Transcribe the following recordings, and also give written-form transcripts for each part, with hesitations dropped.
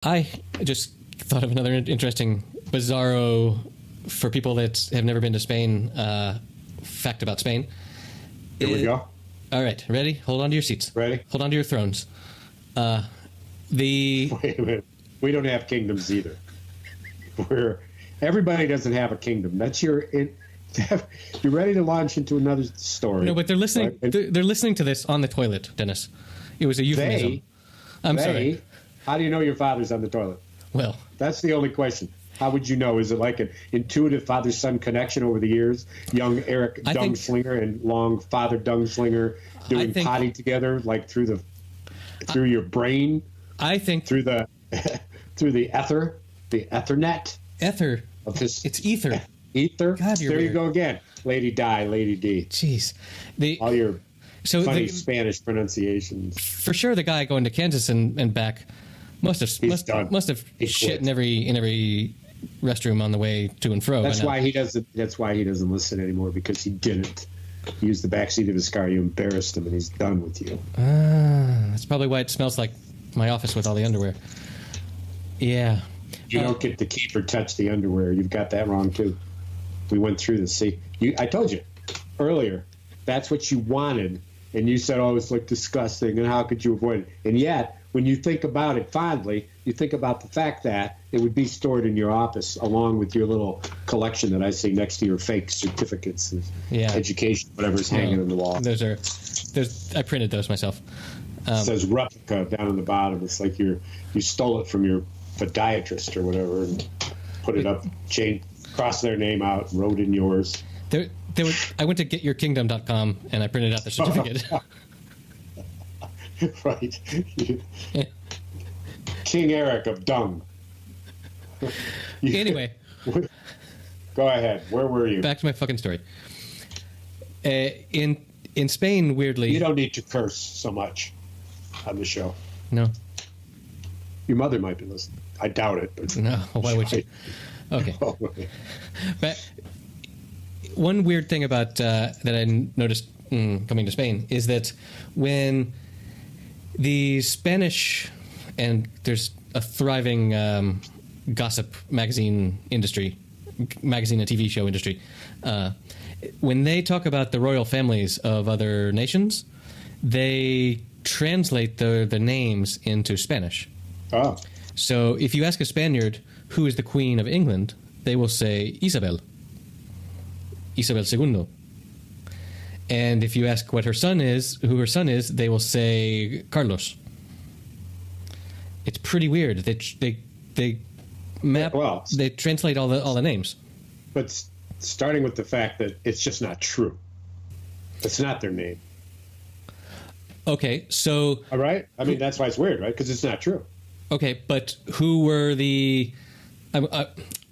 I just thought of another interesting, bizarro, for people that have never been to Spain, fact about Spain. Here we go. All right, ready? Hold on to your seats. Ready? Hold on to your thrones. Wait a minute. We don't have kingdoms either. Everybody doesn't have a kingdom. That's you're ready to launch into another story. No, but they're listening. Right? They're listening to this on the toilet, Dennis. It was a euphemism. I'm sorry. How do you know your father's on the toilet? Well, that's the only question. How would you know? Is it like an intuitive father-son connection over the years? Young Eric Dungslinger and long father Dungslinger doing potty together, like through your brain. I think through the Ethernet. Ether. It's ether. Ether. God, there weird. You go again, Lady Di, Lady D. Jeez, all your funny Spanish pronunciations. For sure, the guy going to Kansas and back must have shit in every restroom on the way to and fro. That's why he doesn't listen anymore, because he didn't use the backseat of his car. You embarrassed him, and he's done with you. That's probably why it smells like my office with all the underwear. Yeah. You don't get to keep or touch the underwear. You've got that wrong too. We went through this. See, I told you earlier. That's what you wanted, and you said, "Oh, it's like disgusting," and how could you avoid it? And yet, when you think about it fondly, you think about the fact that it would be stored in your office along with your little collection that I see next to your fake certificates of education, whatever's hanging on the wall. I printed those myself. It says replica down on the bottom. It's like you stole it from your podiatrist or whatever and put it up, crossed their name out, wrote in yours. I went to getyourkingdom.com and I printed out the certificate. Right. King Eric of Dung. Anyway. Go ahead. Where were you? Back to my fucking story. In Spain, weirdly... You don't need to curse so much on the show. No. Your mother might be listening. I doubt it. But no, why would you? Okay. But one weird thing about that I noticed coming to Spain is that when the Spanish, and there's a thriving gossip magazine and TV show industry, when they talk about the royal families of other nations, they translate the names into Spanish. Oh. So if you ask a Spaniard who is the Queen of England, they will say Isabel Segundo. And if you ask what who her son is, they will say Carlos. It's pretty weird. They translate all the names. But starting with the fact that it's just not true. It's not their name. Okay, so... All right? I mean, that's why it's weird, right? Because it's not true. Okay, but who were the...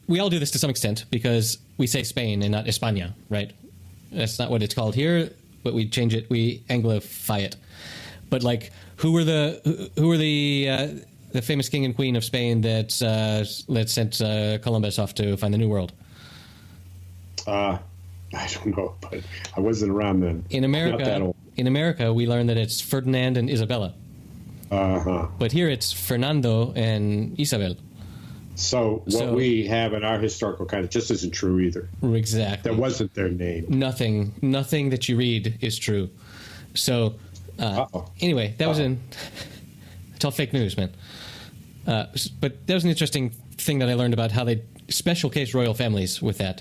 we all do this to some extent because we say Spain and not España, right? That's not what it's called here, but we change it, we anglify it. But like, who were the famous king and queen of Spain that sent Columbus off to find the New World? I don't know, but I wasn't around then. In America, we learned that it's Ferdinand and Isabella. But here it's Fernando and Isabel. So what we have in our historical context just isn't true either. Exactly. That wasn't their name. Nothing that you read is true. So anyway, that was it's all fake news, man. But that was an interesting thing that I learned about how they special case royal families with that.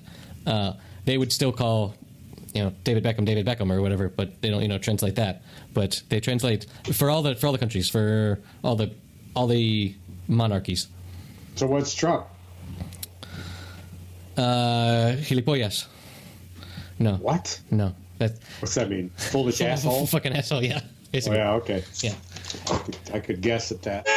They would still call, David Beckham or whatever, but they don't, translate that. But they translate for all the countries, for all the monarchies. So what's Trump? Gilipollas. No. What? No. What's that mean? Foolish asshole? Fucking asshole, yeah. Basically. Oh, yeah, okay. Yeah. I could guess at that.